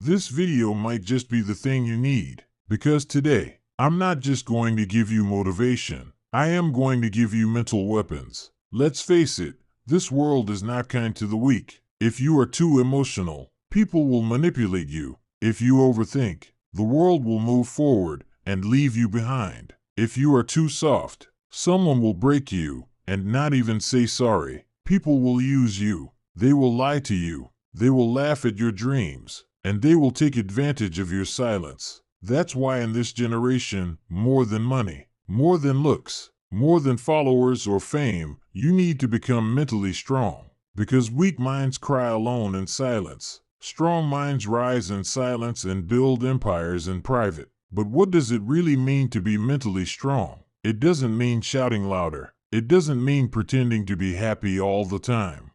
This video might just be the thing you need, because today, I'm not just going to give you motivation, I am going to give you mental weapons. Let's face it, this world is not kind to the weak. If you are too emotional, people will manipulate you. If you overthink, the world will move forward and leave you behind. If you are too soft, someone will break you and not even say sorry. People will use you. They will lie to you. They will laugh at your dreams. And they will take advantage of your silence. That's why in this generation, more than money, more than looks, more than followers or fame, you need to become mentally strong. Because weak minds cry alone in silence. Strong minds rise in silence and build empires in private. But what does it really mean to be mentally strong? It doesn't mean shouting louder. It doesn't mean pretending to be happy all the time.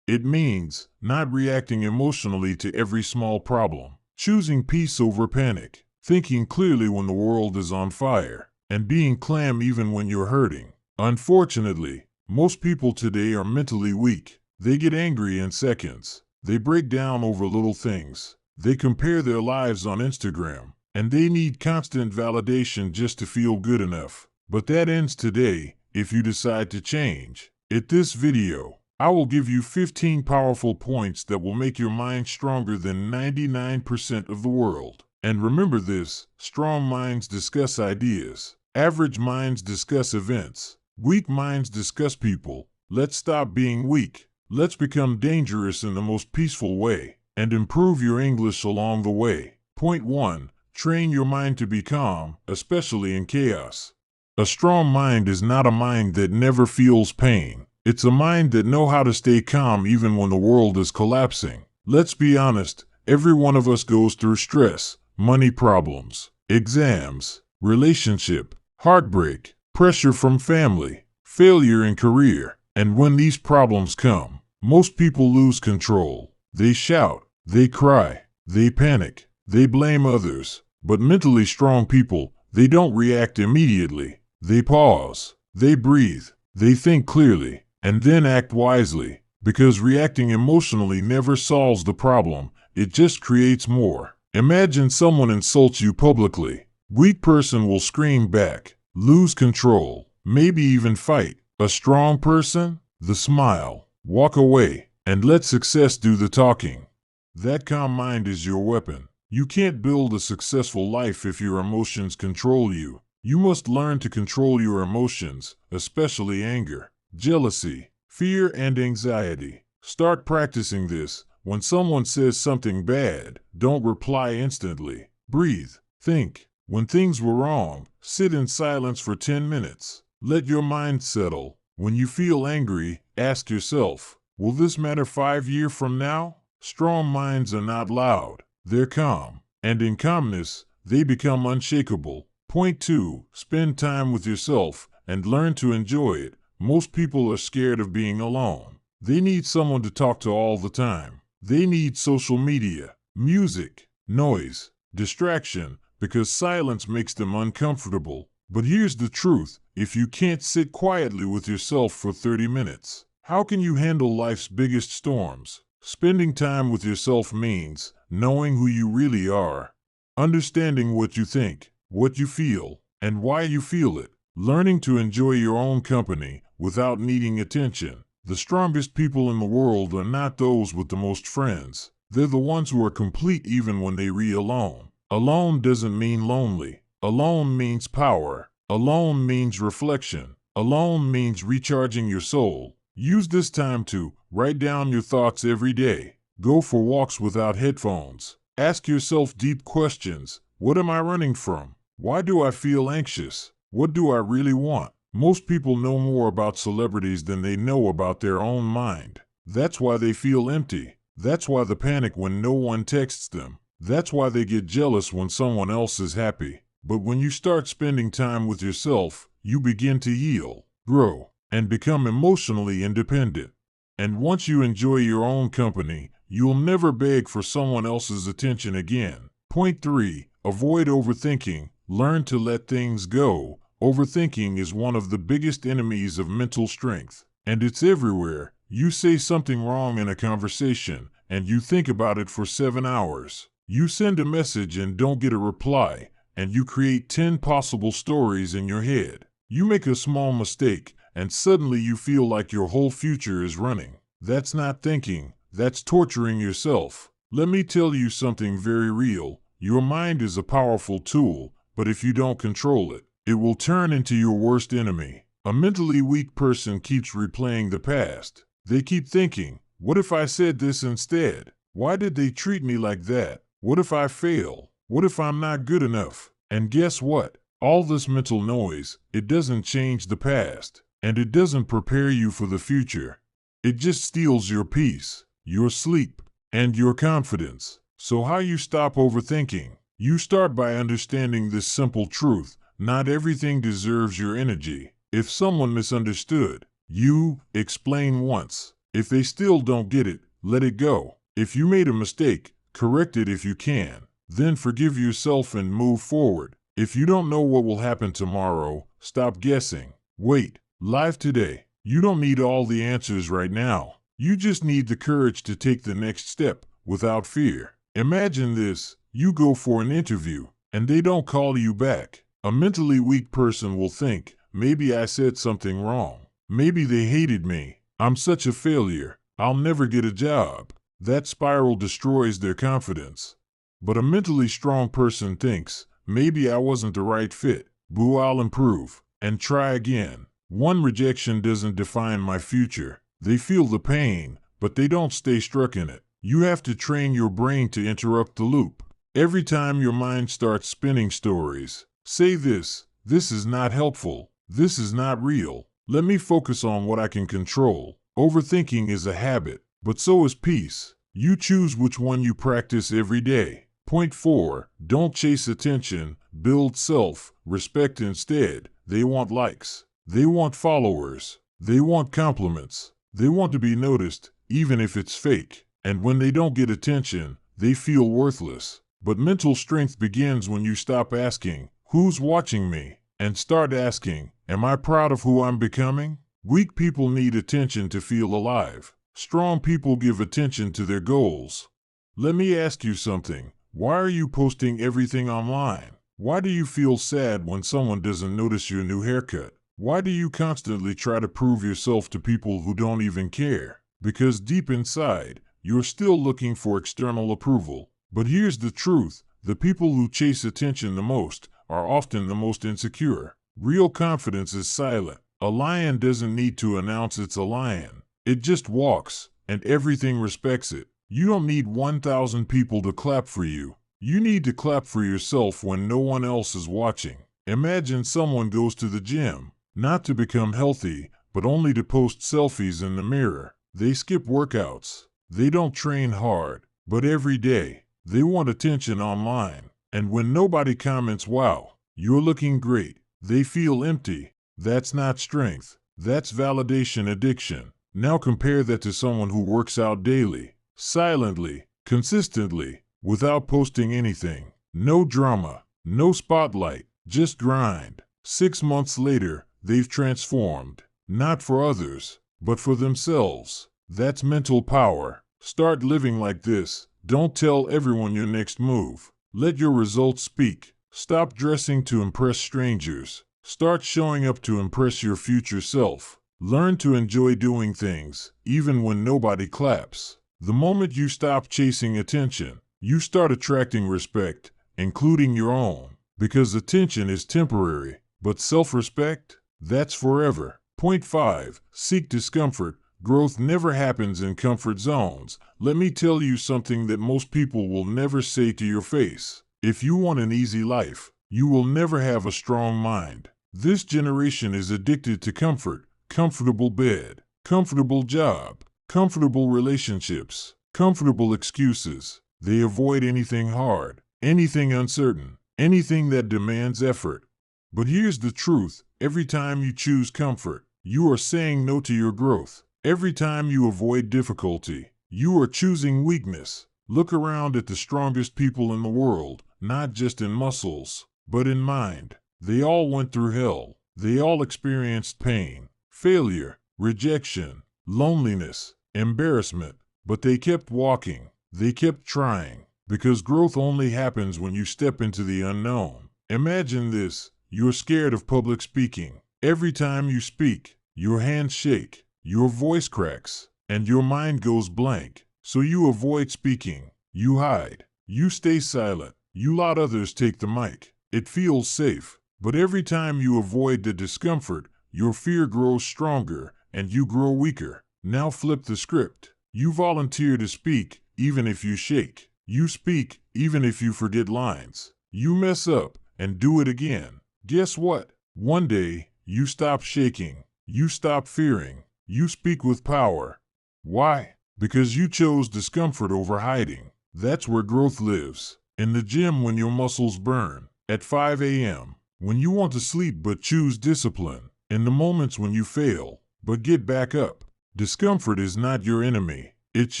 It means not reacting emotionally to every small problem, choosing peace over panic, thinking clearly when the world is on fire, and being calm even when you're hurting. Unfortunately, most people today are mentally weak. They get angry in seconds. They break down over little things. They compare their lives on Instagram, and they need constant validation just to feel good enough. But that ends today if you decide to change. In this video, I will give you 15 powerful points that will make your mind stronger than 99% of the world. And remember this, strong minds discuss ideas. Average minds discuss events. Weak minds discuss people. Let's stop being weak. Let's become dangerous in the most peaceful way, and improve your English along the way. Point 1. Train your mind to be calm, especially in chaos. A strong mind is not a mind that never feels pain. It's a mind that knows how to stay calm even when the world is collapsing. Let's be honest, every one of us goes through stress, money problems, exams, relationship, heartbreak, pressure from family, failure in career. And when these problems come, most people lose control. They shout, they cry, they panic, they blame others. But mentally strong people, they don't react immediately. They pause, they breathe, they think clearly, and then act wisely. Because reacting emotionally never solves the problem, it just creates more. Imagine someone insults you publicly. Weak person will scream back, lose control, maybe even fight. A strong person? The smile, walk away, and let success do the talking. That calm mind is your weapon. You can't build a successful life if your emotions control you. You must learn to control your emotions, especially anger, jealousy, fear, and anxiety. Start practicing this. When someone says something bad, don't reply instantly. Breathe. Think. When things were wrong, sit in silence for 10 minutes. Let your mind settle. When you feel angry, ask yourself, will this matter 5 years from now? Strong minds are not loud. They're calm. And in calmness, they become unshakable. Point 2. Spend time with yourself and learn to enjoy it. Most people are scared of being alone. They need someone to talk to all the time. They need social media, music, noise, distraction, because silence makes them uncomfortable. But here's the truth, if you can't sit quietly with yourself for 30 minutes, how can you handle life's biggest storms? Spending time with yourself means knowing who you really are, understanding what you think, what you feel, and why you feel it, learning to enjoy your own company without needing attention. The strongest people in the world are not those with the most friends. They're the ones who are complete even when they re alone. Alone doesn't mean lonely. Alone means power. Alone means reflection. Alone means recharging your soul. Use this time to write down your thoughts every day. Go for walks without headphones. Ask yourself deep questions. What am I running from? Why do I feel anxious? What do I really want? Most people know more about celebrities than they know about their own mind. That's why they feel empty. That's why they panic when no one texts them. That's why they get jealous when someone else is happy. But when you start spending time with yourself, you begin to heal, grow, and become emotionally independent. And once you enjoy your own company, you'll never beg for someone else's attention again. Point 3. Avoid overthinking. Learn to let things go. Overthinking is one of the biggest enemies of mental strength, and it's everywhere. You say something wrong in a conversation, and you think about it for 7 hours. You send a message and don't get a reply, and you create 10 possible stories in your head. You make a small mistake, and suddenly you feel like your whole future is running. That's not thinking, that's torturing yourself. Let me tell you something very real. Your mind is a powerful tool, but if you don't control it, it will turn into your worst enemy. A mentally weak person keeps replaying the past. They keep thinking, what if I said this instead? Why did they treat me like that? What if I fail? What if I'm not good enough? And guess what? All this mental noise, it doesn't change the past, and it doesn't prepare you for the future. It just steals your peace, your sleep, and your confidence. So how you stop overthinking? You start by understanding this simple truth. Not everything deserves your energy. If someone misunderstood you, explain once. If they still don't get it, let it go. If you made a mistake, correct it if you can. Then forgive yourself and move forward. If you don't know what will happen tomorrow, stop guessing. Wait, live today. You don't need all the answers right now. You just need the courage to take the next step without fear. Imagine this, you go for an interview, and they don't call you back. A mentally weak person will think, maybe I said something wrong. Maybe they hated me. I'm such a failure. I'll never get a job. That spiral destroys their confidence. But a mentally strong person thinks, maybe I wasn't the right fit. Boo, I'll improve and try again. One rejection doesn't define my future. They feel the pain, but they don't stay stuck in it. You have to train your brain to interrupt the loop. Every time your mind starts spinning stories, say this is not helpful. This is not real. Let me focus on what I can control. Overthinking is a habit, but so is peace. You choose which one you practice every day. Point 4. Don't chase attention. Build self-respect instead. They want likes. They want followers. They want compliments. They want to be noticed, even if it's fake. And when they don't get attention, they feel worthless. But mental strength begins when you stop asking, who's watching me? And start asking, am I proud of who I'm becoming? Weak people need attention to feel alive. Strong people give attention to their goals. Let me ask you something. Why are you posting everything online? Why do you feel sad when someone doesn't notice your new haircut? Why do you constantly try to prove yourself to people who don't even care? Because deep inside, you're still looking for external approval. But here's the truth. The people who chase attention the most are often the most insecure. Real confidence is silent. A lion doesn't need to announce it's a lion. It just walks, and everything respects it. You don't need 1,000 people to clap for you. You need to clap for yourself when no one else is watching. Imagine someone goes to the gym, not to become healthy, but only to post selfies in the mirror. They skip workouts. They don't train hard, but every day. They want attention online. And when nobody comments, wow, you're looking great, they feel empty. That's not strength. That's validation addiction. Now compare that to someone who works out daily, silently, consistently, without posting anything. No drama, no spotlight, just grind. 6 months later, they've transformed. Not for others, but for themselves. That's mental power. Start living like this. Don't tell everyone your next move. Let your results speak. Stop dressing to impress strangers. Start showing up to impress your future self. Learn to enjoy doing things, even when nobody claps. The moment you stop chasing attention, you start attracting respect, including your own. Because attention is temporary, but self-respect, that's forever. Point 5. Seek discomfort. Growth never happens in comfort zones. Let me tell you something that most people will never say to your face. If you want an easy life, you will never have a strong mind. This generation is addicted to comfort. Comfortable bed, comfortable job, comfortable relationships, comfortable excuses. They avoid anything hard, anything uncertain, anything that demands effort. But here's the truth. Every time you choose comfort, you are saying no to your growth. Every time you avoid difficulty, you are choosing weakness. Look around at the strongest people in the world, not just in muscles, but in mind. They all went through hell. They all experienced pain, failure, rejection, loneliness, embarrassment. But they kept walking. They kept trying. Because growth only happens when you step into the unknown. Imagine this: you're scared of public speaking. Every time you speak, your hands shake, your voice cracks, and your mind goes blank. So you avoid speaking. You hide. You stay silent. You let others take the mic. It feels safe. But every time you avoid the discomfort, your fear grows stronger and you grow weaker. Now flip the script. You volunteer to speak, even if you shake. You speak, even if you forget lines. You mess up and do it again. Guess what? One day, you stop shaking. You stop fearing. You speak with power. Why? Because you chose discomfort over hiding. That's where growth lives. In the gym when your muscles burn. At 5 a.m. When you want to sleep but choose discipline. In the moments when you fail, but get back up. Discomfort is not your enemy. It's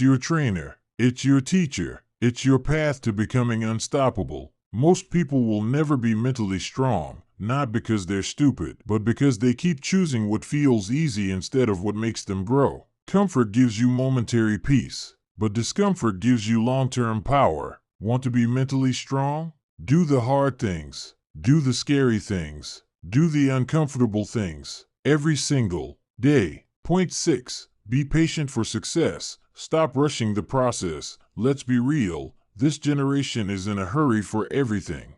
your trainer. It's your teacher. It's your path to becoming unstoppable. Most people will never be mentally strong, not because they're stupid, but because they keep choosing what feels easy instead of what makes them grow. Comfort gives you momentary peace, but discomfort gives you long-term power. Want to be mentally strong? Do the hard things. Do the scary things. Do the uncomfortable things. Every single day. Point 6. Be patient for success. Stop rushing the process. Let's be real. This generation is in a hurry for everything.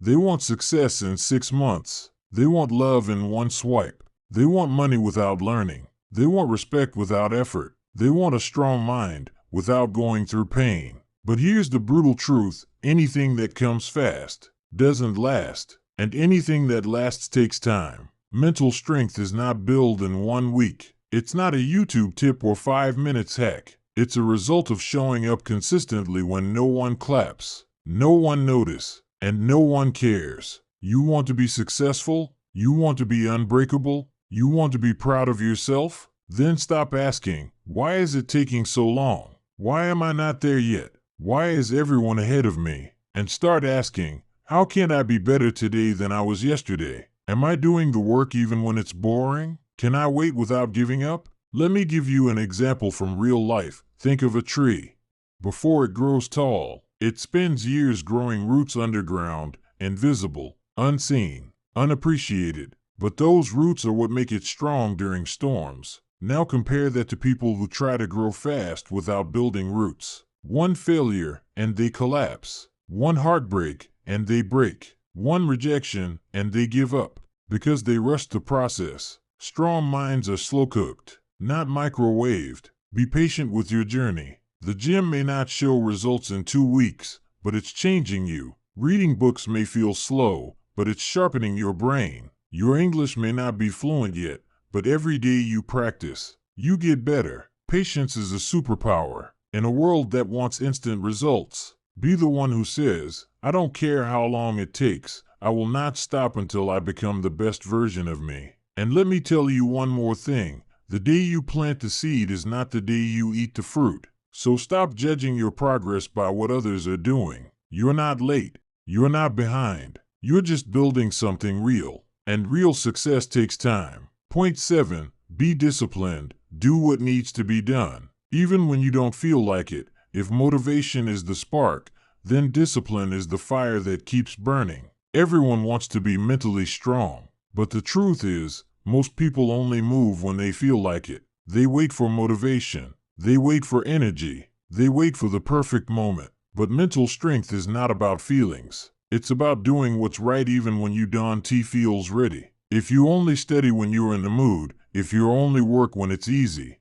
They want success in 6 months. They want love in one swipe. They want money without learning. They want respect without effort. They want a strong mind without going through pain. But here's the brutal truth: anything that comes fast doesn't last, and anything that lasts takes time. Mental strength is not built in 1 week. It's not a YouTube tip or 5 minutes hack. It's a result of showing up consistently when no one claps, no one notices, and no one cares. You want to be successful? You want to be unbreakable? You want to be proud of yourself? Then stop asking, why is it taking so long? Why am I not there yet? Why is everyone ahead of me? And start asking, how can I be better today than I was yesterday? Am I doing the work even when it's boring? Can I wait without giving up? Let me give you an example from real life. Think of a tree. Before it grows tall, it spends years growing roots underground, invisible, unseen, unappreciated. But those roots are what make it strong during storms. Now compare that to people who try to grow fast without building roots. One failure, and they collapse. One heartbreak, and they break. One rejection, and they give up. Because they rushed the process. Strong minds are slow-cooked, not microwaved. Be patient with your journey. The gym may not show results in 2 weeks, but it's changing you. Reading books may feel slow, but it's sharpening your brain. Your English may not be fluent yet, but every day you practice, you get better. Patience is a superpower. In a world that wants instant results, be the one who says, I don't care how long it takes. I will not stop until I become the best version of me. And let me tell you one more thing. The day you plant the seed is not the day you eat the fruit. So stop judging your progress by what others are doing. You're not late. You're not behind. You're just building something real. And real success takes time. Point 7. Be disciplined. Do what needs to be done. Even when you don't feel like it. If motivation is the spark, then discipline is the fire that keeps burning. Everyone wants to be mentally strong. But the truth is, most people only move when they feel like it. They wait for motivation. They wait for energy. They wait for the perfect moment. But mental strength is not about feelings. It's about doing what's right even when you don't feel ready. If you only study when you're in the mood, if you only work when it's easy,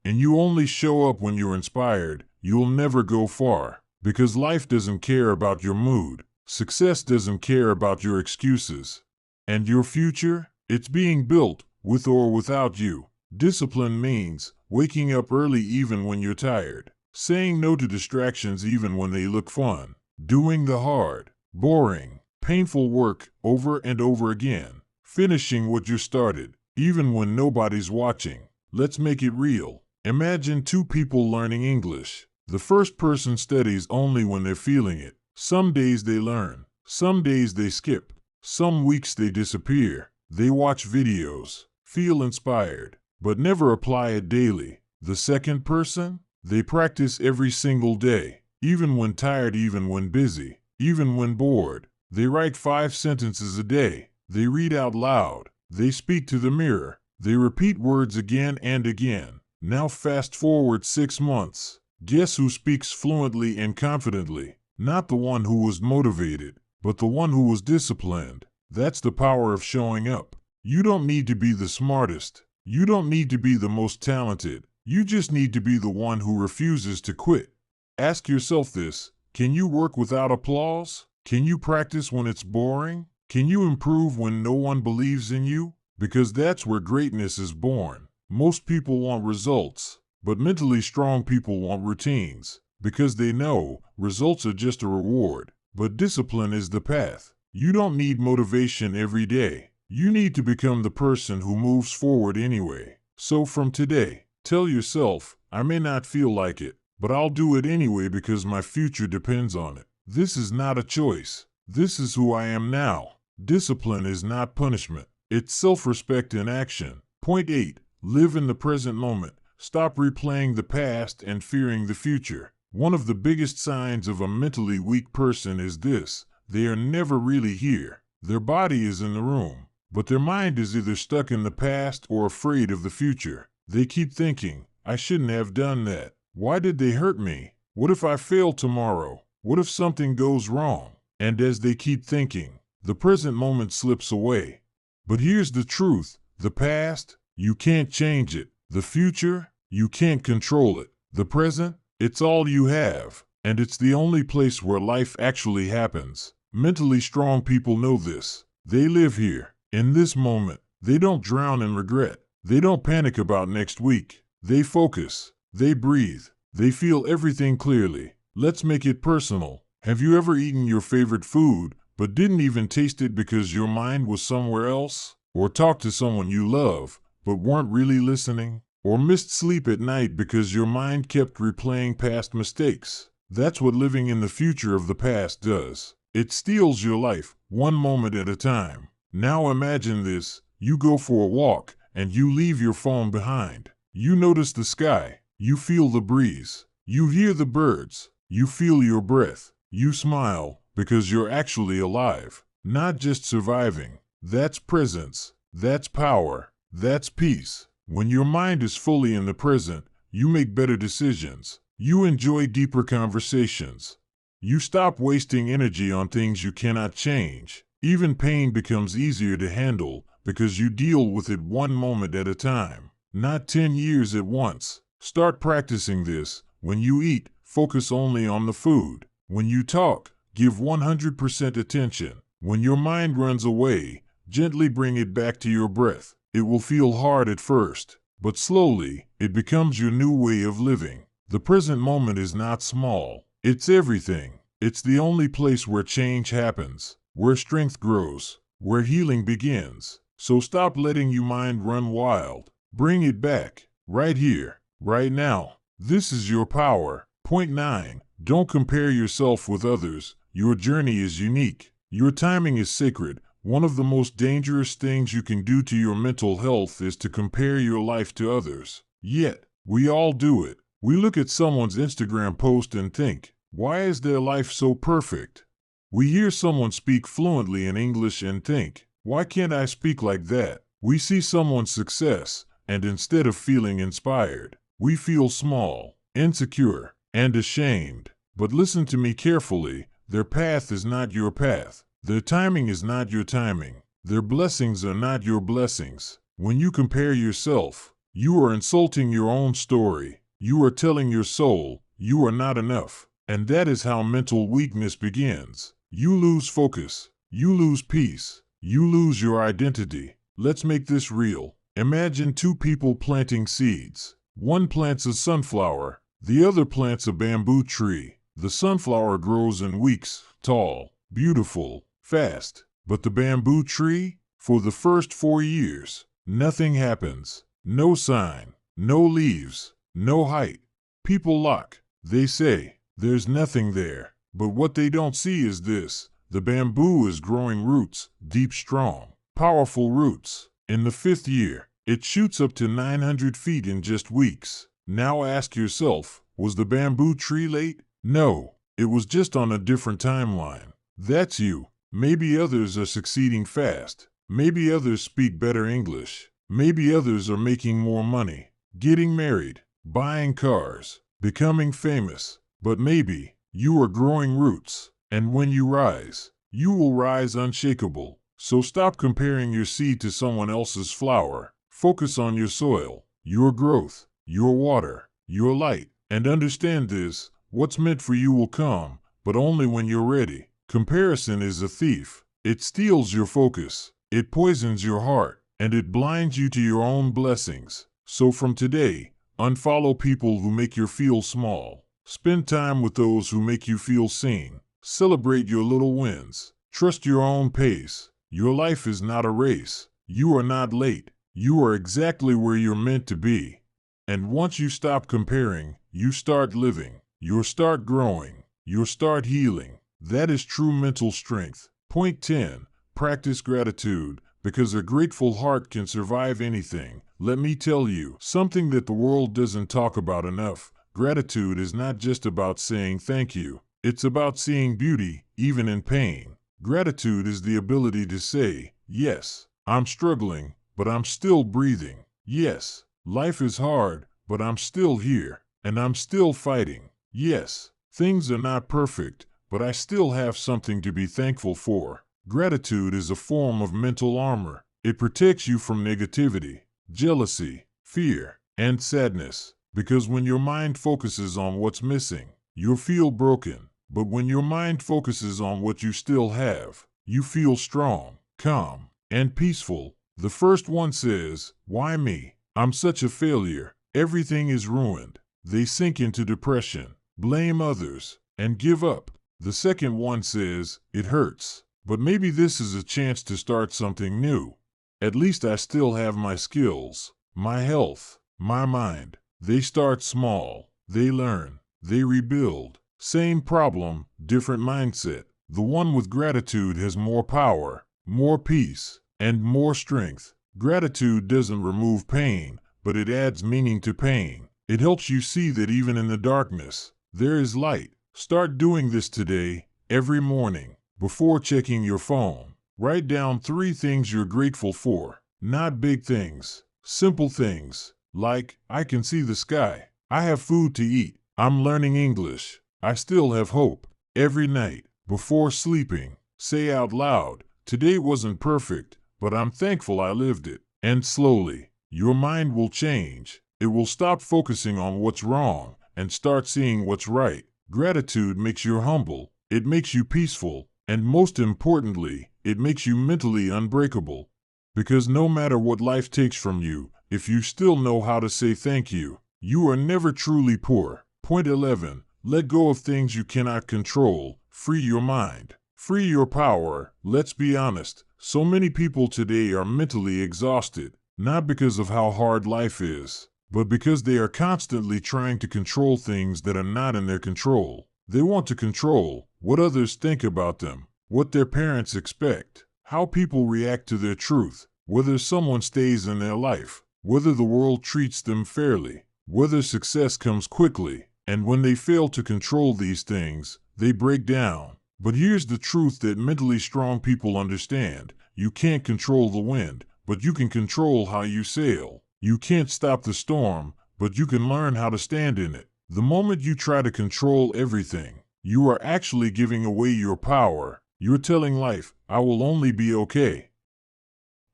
and you only show up when you're inspired, you'll never go far. Because life doesn't care about your mood. Success doesn't care about your excuses. And your future? It's being built, with or without you. Discipline means waking up early even when you're tired. Saying no to distractions even when they look fun. Doing the hard, boring, painful work over and over again. Finishing what you started, even when nobody's watching. Let's make it real. Imagine 2 people learning English. The first person studies only when they're feeling it. Some days they learn. Some days they skip. Some weeks they disappear. They watch videos, feel inspired, but never apply it daily. The second person? They practice every single day. even when tired, even when busy, even when bored. They write 5 sentences a day. They read out loud. They speak to the mirror. They repeat words again and again. Now fast forward 6 months. Guess who speaks fluently and confidently? Not the one who was motivated, but the one who was disciplined. That's the power of showing up. You don't need to be the smartest. You don't need to be the most talented. You just need to be the one who refuses to quit. Ask yourself this: can you work without applause? Can you practice when it's boring? Can you improve when no one believes in you? Because that's where greatness is born. Most people want results, but mentally strong people want routines, because they know results are just a reward, but discipline is the path. You don't need motivation every day. You need to become the person who moves forward anyway. So from today, tell yourself, I may not feel like it, but I'll do it anyway because my future depends on it. This is not a choice. This is who I am now. Discipline is not punishment. It's self-respect in action. Point 8. Live in the present moment. Stop replaying the past and fearing the future. One of the biggest signs of a mentally weak person is this: they are never really here. Their body is in the room, but their mind is either stuck in the past or afraid of the future. They keep thinking, I shouldn't have done that. Why did they hurt me? What if I fail tomorrow? What if something goes wrong? And as they keep thinking, the present moment slips away. But here's the truth: the past, you can't change it. The future, you can't control it. The present, it's all you have, and it's the only place where life actually happens. Mentally strong people know this. They live here, in this moment. They don't drown in regret. They don't panic about next week. They focus. They breathe. They feel everything clearly. Let's make it personal. Have you ever eaten your favorite food, but didn't even taste it because your mind was somewhere else? Or talked to someone you love, but weren't really listening? Or missed sleep at night because your mind kept replaying past mistakes? That's what living in the future of the past does. It steals your life, one moment at a time. Now imagine this: you go for a walk, and you leave your phone behind. You notice the sky. You feel the breeze. You hear the birds. You feel your breath. You smile, because you're actually alive, not just surviving. That's presence. That's power. That's peace. When your mind is fully in the present, you make better decisions. You enjoy deeper conversations. You stop wasting energy on things you cannot change. Even pain becomes easier to handle because you deal with it one moment at a time, not 10 years at once. Start practicing this. When you eat, focus only on the food. When you talk, give 100% attention. When your mind runs away, gently bring it back to your breath. It will feel hard at first, but slowly, it becomes your new way of living. The present moment is not small. It's everything. It's the only place where change happens, where strength grows, where healing begins. So stop letting your mind run wild. Bring it back, right here, right now. This is your power. Point 9. Don't compare yourself with others. Your journey is unique. Your timing is sacred. One of the most dangerous things you can do to your mental health is to compare your life to others. Yet, we all do it. We look at someone's Instagram post and think, why is their life so perfect? We hear someone speak fluently in English and think, why can't I speak like that? We see someone's success, and instead of feeling inspired, we feel small, insecure, and ashamed. But listen to me carefully. Their path is not your path. Their timing is not your timing. Their blessings are not your blessings. When you compare yourself, you are insulting your own story. You are telling your soul, you are not enough. And that is how mental weakness begins. You lose focus. You lose peace. You lose your identity. Let's make this real. Imagine 2 people planting seeds. One plants a sunflower. The other plants a bamboo tree. The sunflower grows in weeks, tall, beautiful, fast. But the bamboo tree? For the first 4 years, nothing happens. No sign. No leaves. No height. People look. They say, there's nothing there. But what they don't see is this. The bamboo is growing roots, deep, strong, powerful roots. In the 5th year, it shoots up to 900 feet in just weeks. Now ask yourself, was the bamboo tree late? No, it was just on a different timeline. That's you. Maybe others are succeeding fast. Maybe others speak better English. Maybe others are making more money, getting married, buying cars, becoming famous. But maybe you are growing roots, and when you rise, you will rise unshakable. So stop comparing your seed to someone else's flower. Focus on your soil, your growth, your water, your light, and understand this: what's meant for you will come, but only when you're ready. Comparison is a thief. It steals your focus, it poisons your heart, and it blinds you to your own blessings. So from today, unfollow people who make you feel small. Spend time with those who make you feel seen. Celebrate your little wins. Trust your own pace. Your life is not a race. You are not late. You are exactly where you're meant to be. And once you stop comparing, you start living. You start growing. You start healing. That is true mental strength. Point 10. Practice gratitude, because a grateful heart can survive anything. Let me tell you something that the world doesn't talk about enough. Gratitude is not just about saying thank you. It's about seeing beauty, even in pain. Gratitude is the ability to say, yes, I'm struggling, but I'm still breathing. Yes, life is hard, but I'm still here, and I'm still fighting. Yes, things are not perfect, but I still have something to be thankful for. Gratitude is a form of mental armor. It protects you from negativity, jealousy, fear, and sadness. Because when your mind focuses on what's missing, you'll feel broken. But when your mind focuses on what you still have, you feel strong, calm, and peaceful. The first one says, "Why me? I'm such a failure. Everything is ruined." They sink into depression, blame others, and give up. The second one says, "It hurts, but maybe this is a chance to start something new. At least I still have my skills, my health, my mind." They start small, they learn, they rebuild. Same problem, different mindset. The one with gratitude has more power, more peace, and more strength. Gratitude doesn't remove pain, but it adds meaning to pain. It helps you see that even in the darkness, there is light. Start doing this today, every morning, before checking your phone. Write down 3 things you're grateful for. Not big things, simple things, like, I can see the sky, I have food to eat, I'm learning English, I still have hope. Every night, before sleeping, say out loud, today wasn't perfect, but I'm thankful I lived it. And slowly, your mind will change. It will stop focusing on what's wrong and start seeing what's right. Gratitude makes you humble, it makes you peaceful, and most importantly, it makes you mentally unbreakable. Because no matter what life takes from you, if you still know how to say thank you, you are never truly poor. Point 11. Let go of things you cannot control. Free your mind. Free your power. Let's be honest, so many people today are mentally exhausted, not because of how hard life is, but because they are constantly trying to control things that are not in their control. They want to control what others think about them, what their parents expect, how people react to their truth, whether someone stays in their life, whether the world treats them fairly, whether success comes quickly. And when they fail to control these things, they break down. But here's the truth that mentally strong people understand. You can't control the wind, but you can control how you sail. You can't stop the storm, but you can learn how to stand in it. The moment you try to control everything, you are actually giving away your power. You're telling life, I will only be okay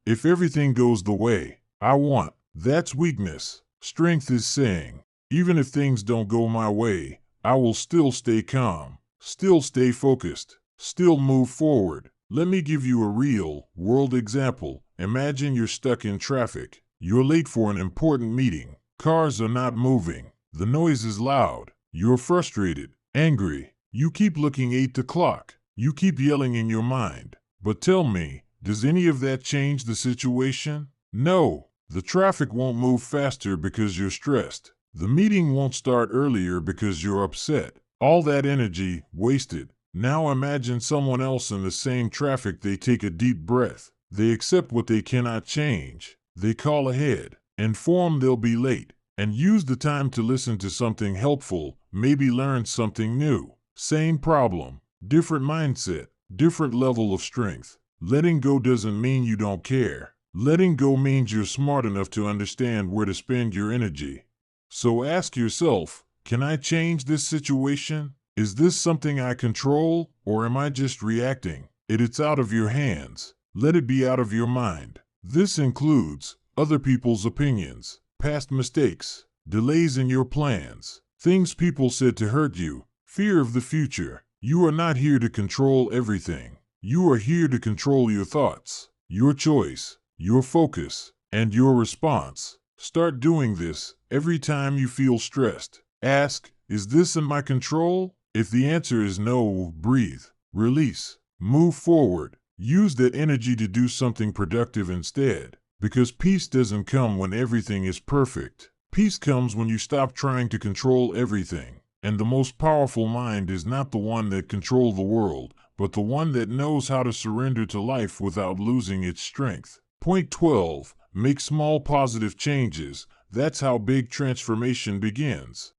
if everything goes the way I want. That's weakness. Strength is saying, even if things don't go my way, I will still stay calm, still stay focused, still move forward. Let me give you a real world example. Imagine you're stuck in traffic. You're late for an important meeting. Cars are not moving. The noise is loud. You're frustrated, angry. You keep looking at the clock. You keep yelling in your mind. But tell me, does any of that change the situation? No. The traffic won't move faster because you're stressed. The meeting won't start earlier because you're upset. All that energy, wasted. Now imagine someone else in the same traffic. They take a deep breath. They accept what they cannot change. They call ahead, inform they'll be late, and use the time to listen to something helpful maybe learn something new. Same problem, different mindset, different level of strength. Letting go doesn't mean you don't care. Letting go means you're smart enough to understand where to spend your energy. So ask yourself, can I change this situation? Is this something I control, or am I just reacting? It's out of your hands. Let it be out of your mind. This includes other people's opinions, past mistakes, delays in your plans, things people said to hurt you, fear of the future. You are not here to control everything. You are here to control your thoughts, your choice, your focus, and your response. Start doing this every time you feel stressed. Ask, is this in my control? If the answer is no, breathe, release, move forward. Use that energy to do something productive instead. Because peace doesn't come when everything is perfect. Peace comes when you stop trying to control everything. And the most powerful mind is not the one that controls the world, but the one that knows how to surrender to life without losing its strength. Point 12. Make small positive changes. That's how big transformation begins.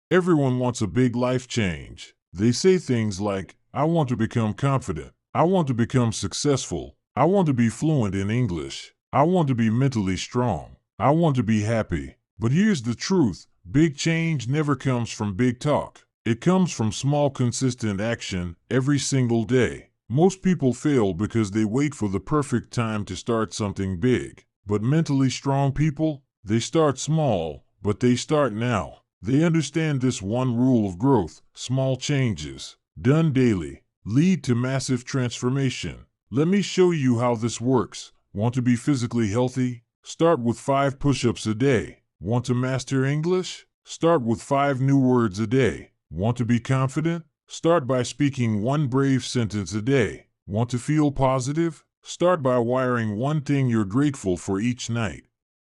Everyone wants a big life change. They say things like, I want to become confident. I want to become successful. I want to be fluent in English. I want to be mentally strong. I want to be happy. But here's the truth. Big change never comes from big talk. It comes from small, consistent action every single day. Most people fail because they wait for the perfect time to start something big. But mentally strong people, they start small, but they start now. They understand this one rule of growth: small changes, done daily, lead to massive transformation. Let me show you how this works. Want to be physically healthy? Start with 5 push-ups a day. Want to master English? Start with 5 new words a day. Want to be confident? Start by speaking 1 brave sentence a day. Want to feel positive? Start by wiring 1 thing you're grateful for each night.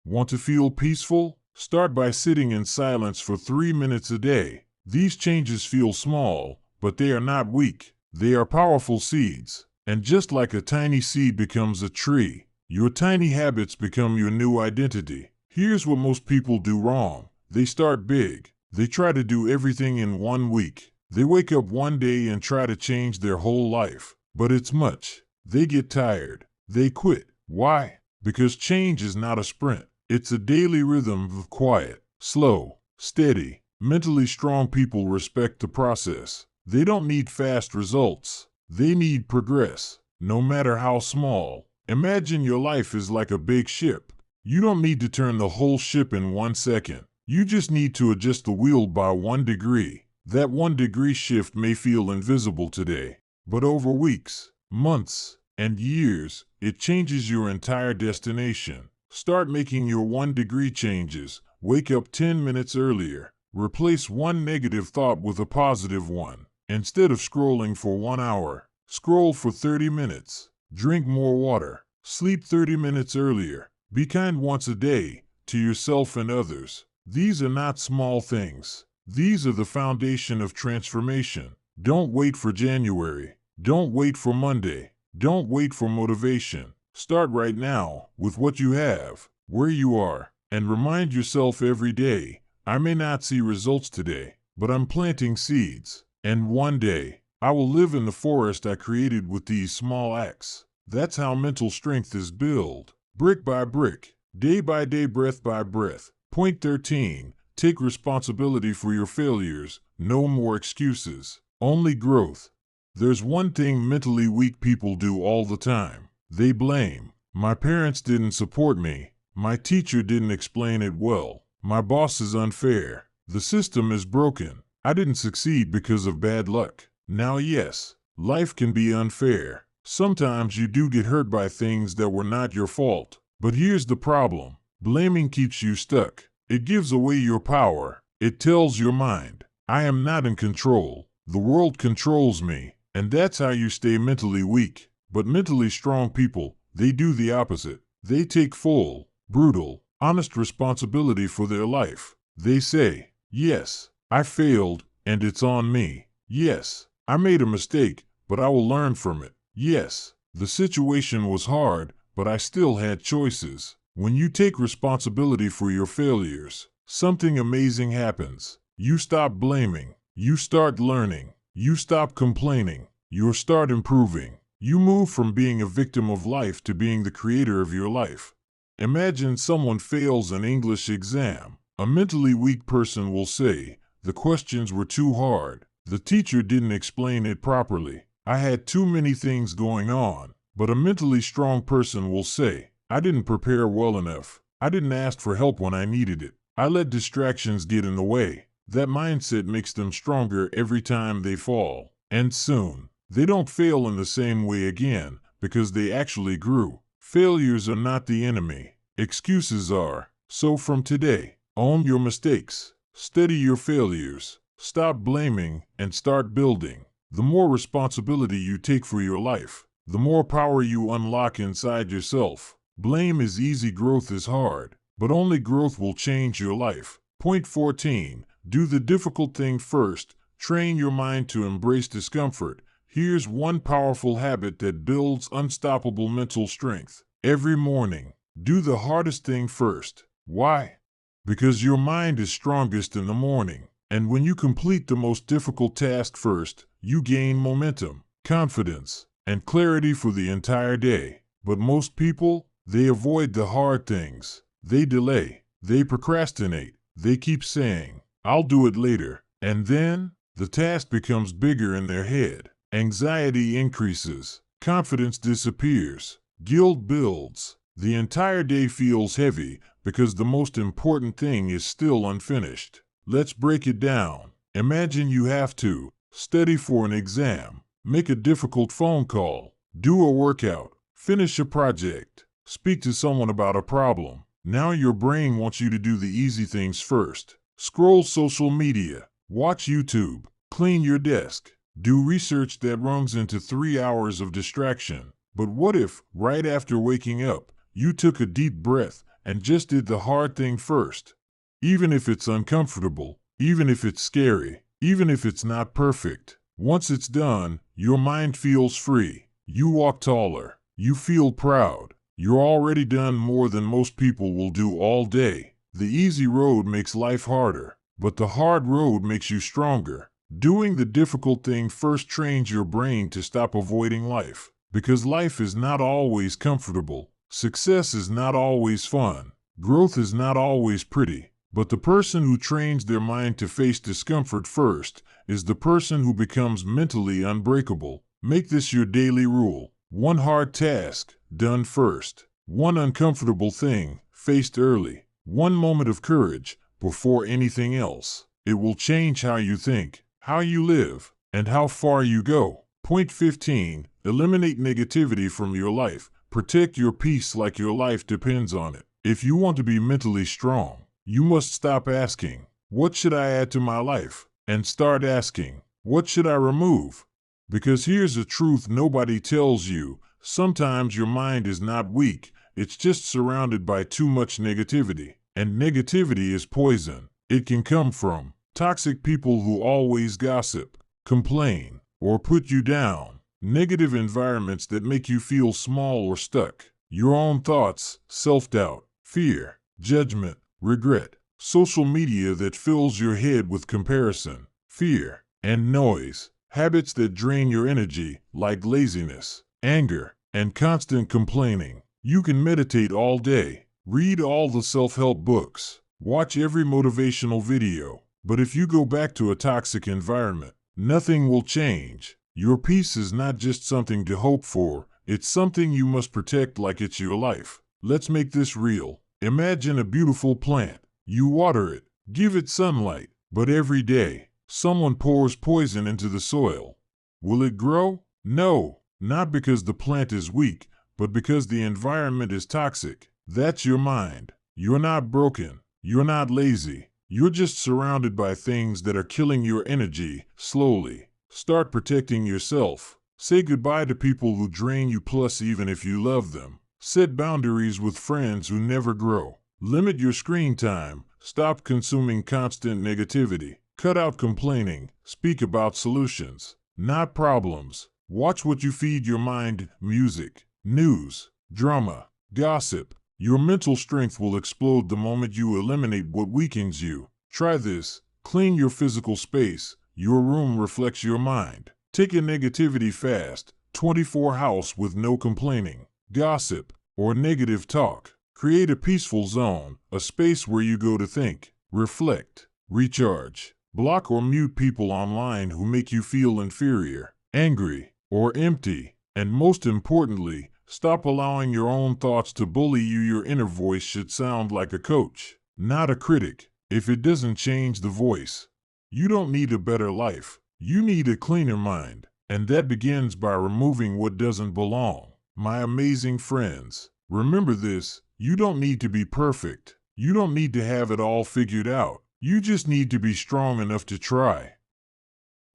Want to feel peaceful? Start by sitting in silence for 3 minutes a day. These changes feel small, but they are not weak. They are powerful seeds. And just like a tiny seed becomes a tree, your tiny habits become your new identity. Here's what most people do wrong. They start big. They try to do everything in 1 week. They wake up one day and try to change their whole life. But it's much. They get tired. They quit. Why? Because change is not a sprint. It's a daily rhythm of quiet, slow, steady. Mentally strong people respect the process. They don't need fast results. They need progress, no matter how small. Imagine your life is like a big ship. You don't need to turn the whole ship in 1 second. You just need to adjust the wheel by 1 degree. That 1 degree shift may feel invisible today, but over weeks, months, and years, it changes your entire destination. Start making your 1 degree changes. Wake up 10 minutes earlier. Replace 1 negative thought with a positive one. Instead of scrolling for 1 hour, scroll for 30 minutes. Drink more water. Sleep 30 minutes earlier. Be kind once a day to yourself and others. These are not small things. These are the foundation of transformation. Don't wait for January. Don't wait for Monday. Don't wait for motivation. Start right now with what you have, where you are, and remind yourself every day, I may not see results today, but I'm planting seeds. And one day, I will live in the forest I created with these small acts. That's how mental strength is built. Brick by brick, day by day, breath by breath. Point 13. Take responsibility for your failures. No more excuses. Only growth. There's one thing mentally weak people do all the time. They blame. My parents didn't support me. My teacher didn't explain it well. My boss is unfair. The system is broken. I didn't succeed because of bad luck. Now yes, life can be unfair. Sometimes you do get hurt by things that were not your fault. But here's the problem. Blaming keeps you stuck. It gives away your power. It tells your mind, I am not in control. The world controls me. And that's how you stay mentally weak. But mentally strong people, they do the opposite. They take full, brutal, honest responsibility for their life. They say, yes, I failed, and it's on me. Yes, I made a mistake, but I will learn from it. Yes, the situation was hard, but I still had choices. When you take responsibility for your failures, something amazing happens. You stop blaming. You start learning. You stop complaining. You start improving. You move from being a victim of life to being the creator of your life. Imagine someone fails an English exam. A mentally weak person will say, "The questions were too hard. The teacher didn't explain it properly. I had too many things going on." But a mentally strong person will say, "I didn't prepare well enough. I didn't ask for help when I needed it. I let distractions get in the way." That mindset makes them stronger every time they fall. And soon, they don't fail in the same way again because they actually grew. Failures are not the enemy. Excuses are. So from today, own your mistakes. Study your failures. Stop blaming and start building. The more responsibility you take for your life, the more power you unlock inside yourself. Blame is easy, growth is hard, but only growth will change your life. Point 14. Do the difficult thing first. Train your mind to embrace discomfort. Here's one powerful habit that builds unstoppable mental strength. Every morning, do the hardest thing first. Why? Because your mind is strongest in the morning. And when you complete the most difficult task first, you gain momentum, confidence, and clarity for the entire day. But most people, they avoid the hard things. They delay. They procrastinate. They keep saying, "I'll do it later." And then, the task becomes bigger in their head. Anxiety increases. Confidence disappears. Guilt builds. The entire day feels heavy because the most important thing is still unfinished. Let's break it down. Imagine you have to study for an exam, make a difficult phone call, do a workout, finish a project, speak to someone about a problem. Now your brain wants you to do the easy things first. Scroll social media, watch YouTube, clean your desk, do research that runs into 3 hours of distraction. But what if, right after waking up, you took a deep breath and just did the hard thing first? Even if it's uncomfortable, even if it's scary, even if it's not perfect, once it's done, your mind feels free. You walk taller. You feel proud. You're already done more than most people will do all day. The easy road makes life harder, but the hard road makes you stronger. Doing the difficult thing first trains your brain to stop avoiding life, because life is not always comfortable. Success is not always fun. Growth is not always pretty. But the person who trains their mind to face discomfort first is the person who becomes mentally unbreakable. Make this your daily rule. One hard task, done first. One uncomfortable thing, faced early. One moment of courage, before anything else. It will change how you think, how you live, and how far you go. Point 15. Eliminate negativity from your life. Protect your peace like your life depends on it. If you want to be mentally strong, you must stop asking, "What should I add to my life?" and start asking, "What should I remove?" Because here's the truth nobody tells you. Sometimes your mind is not weak, it's just surrounded by too much negativity. And negativity is poison. It can come from toxic people who always gossip, complain, or put you down. Negative environments that make you feel small or stuck. Your own thoughts, self-doubt, fear, judgment, regret. Social media that fills your head with comparison, fear, and noise. Habits that drain your energy, like laziness, anger, and constant complaining. You can meditate all day, read all the self-help books, watch every motivational video, but if you go back to a toxic environment, nothing will change. Your peace is not just something to hope for, it's something you must protect like it's your life. Let's make this real. Imagine a beautiful plant. You water it, give it sunlight, but every day, someone pours poison into the soil. Will it grow? No, not because the plant is weak, but because the environment is toxic. That's your mind. You're not broken. You're not lazy. You're just surrounded by things that are killing your energy, slowly. Start protecting yourself. Say goodbye to people who drain you, plus even if you love them. Set boundaries with friends who never grow. Limit your screen time. Stop consuming constant negativity. Cut out complaining. Speak about solutions, not problems. Watch what you feed your mind. Music, news, drama, gossip. Your mental strength will explode the moment you eliminate what weakens you. Try this. Clean your physical space. Your room reflects your mind. Take a negativity fast, 24 hours with no complaining, gossip, or negative talk. Create a peaceful zone, a space where you go to think, reflect, recharge. Block or mute people online who make you feel inferior, angry, or empty. And most importantly, stop allowing your own thoughts to bully you. Your inner voice should sound like a coach, not a critic. If it doesn't change the voice, you don't need a better life. You need a cleaner mind. And that begins by removing what doesn't belong. My amazing friends, remember this: you don't need to be perfect. You don't need to have it all figured out. You just need to be strong enough to try.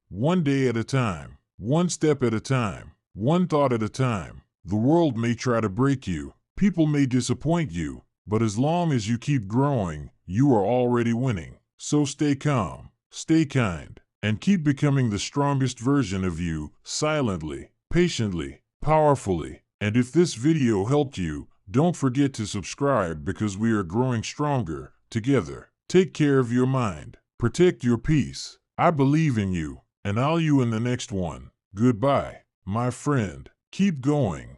One day at a time, one step at a time, one thought at a time. The world may try to break you. People may disappoint you. But as long as you keep growing, you are already winning. So stay calm, stay kind, and keep becoming the strongest version of you, silently, patiently, powerfully. And if this video helped you, don't forget to subscribe, because we are growing stronger together. Take care of your mind. Protect your peace. I believe in you, and I'll see you in the next one. Goodbye, my friend. Keep going.